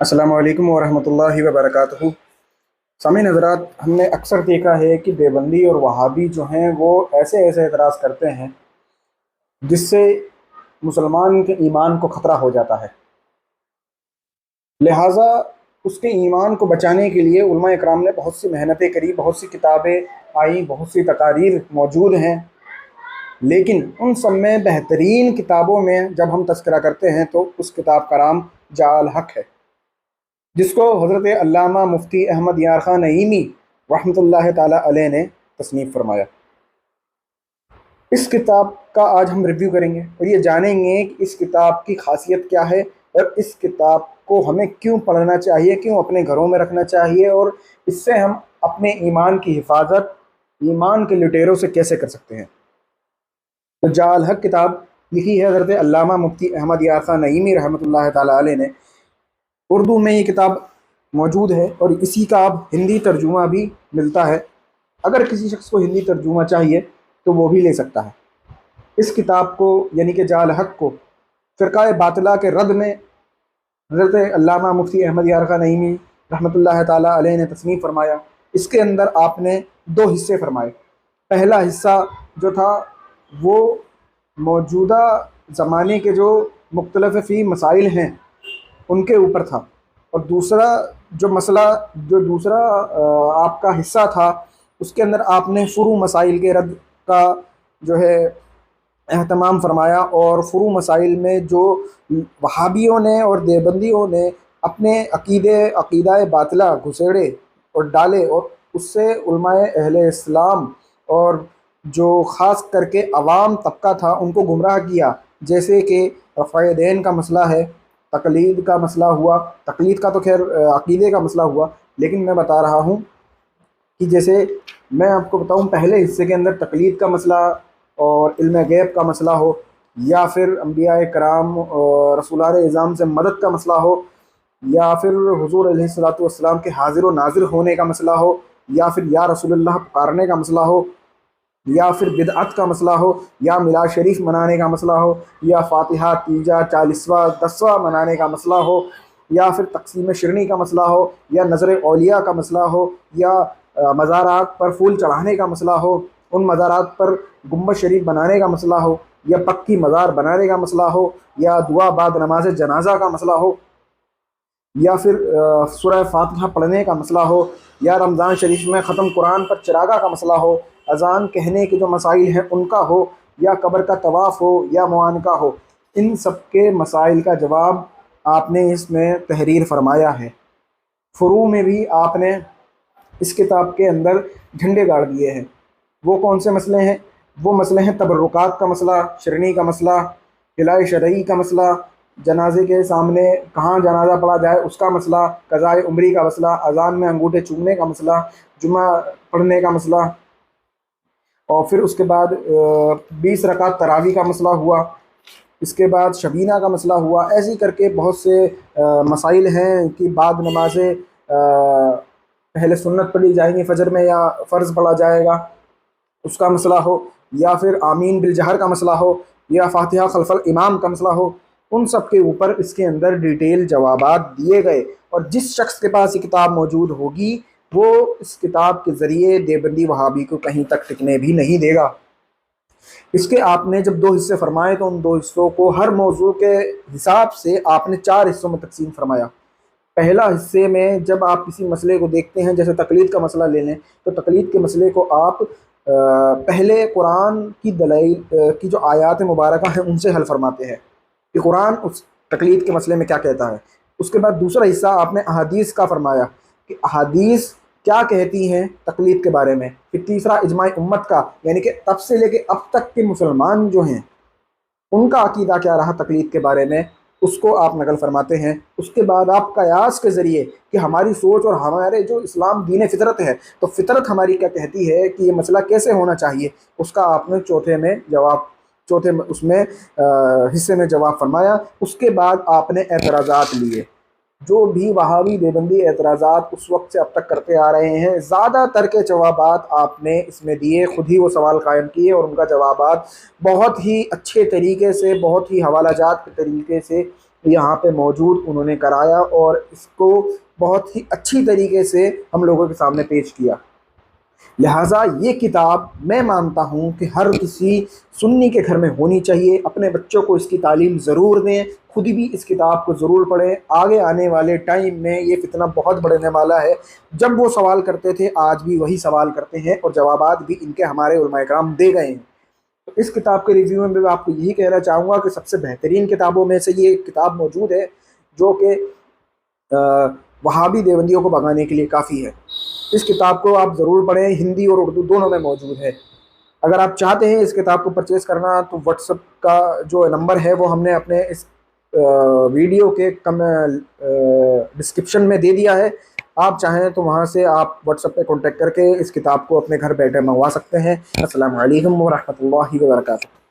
अस्सलामु अलैकुम वरहमतुल्लाहि वबरकातुहू। सामीन हज़रात, हमने अक्सर देखा है कि देवबंदी और वहाबी जो हैं वो ऐसे ऐसे एतराज़ करते हैं जिससे मुसलमान के ईमान को ख़तरा हो जाता है। लिहाजा उसके ईमान को बचाने के लिए उलमा इकराम ने बहुत सी मेहनतें करी, बहुत सी किताबें आई, बहुत सी तकारीर मौजूद हैं। लेकिन उन सब में बेहतरीन किताबों में जब हम तज़किरा करते हैं तो उस किताब का नाम जाल हक़ है, जिसको हज़रत अल्लामा मुफ्ती अहमद यार ख़ान नईमी रहमतुल्लाह ताला अलैह ने तसनीफ़ फरमाया। इस किताब का आज हम रिव्यू करेंगे और ये जानेंगे कि इस किताब की खासियत क्या है और इस किताब को हमें क्यों पढ़ना चाहिए, क्यों अपने घरों में रखना चाहिए और इससे हम अपने ईमान की हिफाजत ईमान के लुटेरों से कैसे कर सकते हैं। तो जाल हक़ किताब लिखी है हज़रत अल्लामा मुफ्ती अहमद यार ख़ान नईमी रहमतुल्लाह ताला अलैह ने। उर्दू में ये किताब मौजूद है और इसी का अब हिंदी तर्जुमा भी मिलता है। अगर किसी शख्स को हिंदी तर्जुमा चाहिए तो वो भी ले सकता है। इस किताब को यानी कि जाल हक़ को फ़िरक़ा बातिला के रद्द में हज़रत अल्लामा मुफ्ती अहमद यार ख़ान नईमी रहमतुल्लाह ताला अलैह ने तसनीफ़ फरमाया। इसके अंदर आपने दो हिस्से फरमाए। पहला हिस्सा जो था वो मौजूदा ज़माने के जो मुख्तलिफ़ फ़ी मसाइल हैं उनके ऊपर था, और दूसरा जो दूसरा आपका हिस्सा था उसके अंदर आपने फ़ुरू मसाइल के रद्द का जो है एहतमाम फरमाया। और फ़ुरू मसाइल में जो वहाबियों ने और देवबंदियों ने अपने अक़ीदा बातिला घुसेड़े और डाले और उससे उलमाए अहले इस्लाम और जो ख़ास करके अवाम तबका था उनको गुमराह किया, जैसे कि रफ़ाएदैन का मसला है, तक़लीद का मसला हुआ। तक़लीद का तो खैर अक़ीदे का मसला हुआ, लेकिन मैं बता रहा हूँ कि जैसे मैं आपको बताऊँ, पहले हिस्से के अंदर तक़लीद का मसला और इल्म गैब का मसला हो, या फिर अंबिया कराम और रसूलाए इज़ाम से मदद का मसला हो, या फिर हुज़ूर अलैहिस्सलातु वस्सलाम के हाज़िर व नाज़िर होने का मसला हो, या फिर या रसूलल्लाह पुकारने का मसला हो, या फिर बिदअत का मसला हो, या मिलाद शरीफ मनाने का मसला हो, या फ़ातिहा तीजा 40वां 10वां मनाने का मसला हो, या फिर तक़सीम शिरनी का मसला हो, या नज़र औलिया का मसला हो, या मज़ारात पर फूल चढ़ाने का मसला हो, उन मज़ारात पर गुम्बद शरीफ बनाने का मसला हो, या पक्की मज़ार बनाने का मसला हो, या दुआ बाद नमाज जनाजा का मसला हो, या फिर सूरह फातिहा पढ़ने का मसला हो, या रमज़ान शरीफ में ख़त्म कुरान पर चिरागा का मसला हो, अज़ान कहने के जो मसाइल हैं उनका हो, या कब्र का तवाफ़ हो, या मुआनका हो। इन सब के मसाइल का जवाब आपने इसमें तहरीर फरमाया है। फ़ुरू में भी आपने इस किताब के अंदर झंडे गाड़ दिए हैं। वो कौन से मसले हैं? वो मसले हैं तबर्रुकात का मसला, शिरनी का मसला, हिलाए शरई का मसला, जनाजे के सामने कहाँ जनाजा पढ़ा जाए उसका मसला, क़ज़ाए उम्री का मसला, अज़ान में अंगूठे चूमने का मसला, जुमा पढ़ने का मसला, और फिर उसके बाद 20 रकात तरावी का मसला हुआ। इसके बाद शबीना का मसला हुआ। ऐसे करके बहुत से मसाइल हैं कि बाद नमाज़ें पहले सुन्नत पढ़ी जाएंगी फ़जर में या फ़र्ज़ पढ़ा जाएगा उसका मसला हो, या फिर आमीन बिल जहर का मसला हो, या फ़ातिहा खल्फ़ल इमाम का मसला हो। उन सब के ऊपर इसके अंदर डिटेल जवाबात दिए गए, और जिस शख्स के पास ये किताब मौजूद होगी वो इस किताब के ज़रिए देवबंदी वहाबी को कहीं तक टिकने भी नहीं देगा। इसके आपने जब दो हिस्से फरमाए तो उन दो हिस्सों को हर मौजू के हिसाब से आपने 4 हिस्सों में तकसीम फरमाया। पहला हिस्से में जब आप किसी मसले को देखते हैं, जैसे तक़लीद का मसला ले लें, तो तक़लीद के मसले को आप पहले कुरान की दलाइल की जो आयात मुबारका हैं उनसे हल फरमाते हैं कि कुरान उस तक़लीद के मसले में क्या कहता है। उसके बाद दूसरा हिस्सा आपने अहादीस का फरमाया कि अहादीस क्या कहती हैं तक़लीद के बारे में। फिर तीसरा इजमाई उम्मत का, यानी कि तब से लेके अब तक के मुसलमान जो हैं उनका अकीदा क्या रहा तक़लीद के बारे में, उसको आप नकल फरमाते हैं। उसके बाद आप कयास के ज़रिए कि हमारी सोच और हमारे जो इस्लाम दीन फ़ितरत है, तो फ़ितरत हमारी क्या कहती है कि ये मसला कैसे होना चाहिए, उसका आपने चौथे में उसमें हिस्से में जवाब फरमाया। उसके बाद आपने एतराज़ात लिए, जो भी वहाबी देवबंदी एतराज़ात उस वक्त से अब तक करते आ रहे हैं, ज़्यादातर के जवाबात आपने इसमें दिए। ख़ुद ही वो सवाल कायम किए और उनका जवाबात बहुत ही अच्छे तरीके से, बहुत ही हवालाजात के तरीके से यहाँ पे मौजूद उन्होंने कराया और इसको बहुत ही अच्छी तरीके से हम लोगों के सामने पेश किया। लिहाजा ये किताब मैं मानता हूँ कि हर किसी सुन्नी के घर में होनी चाहिए। अपने बच्चों को इसकी तालीम ज़रूर दें, खुद भी इस किताब को ज़रूर पढ़ें। आगे आने वाले टाइम में ये फितना बहुत बढ़ने वाला है। जब वो सवाल करते थे आज भी वही सवाल करते हैं और जवाबात भी इनके हमारे उलमाए कराम दे गए हैं। तो इस किताब के रिव्यू में मैं आपको यही कहना चाहूँगा कि सबसे बेहतरीन किताबों में से ये किताब मौजूद है, जो कि वहाबी देवबंदियों को भगाने के लिए काफ़ी है। इस किताब को आप ज़रूर पढ़ें, हिंदी और उर्दू दोनों में मौजूद है। अगर आप चाहते हैं इस किताब को परचेज़ करना तो व्हाट्सएप का जो नंबर है वो हमने अपने इस वीडियो के डिस्क्रिप्शन में दे दिया है। आप चाहें तो वहाँ से आप व्हाट्सएप पे कांटेक्ट करके इस किताब को अपने घर बैठे मंगवा सकते हैं। अस्सलाम वालेकुम व रहमतुल्लाहि व बरकातुहू।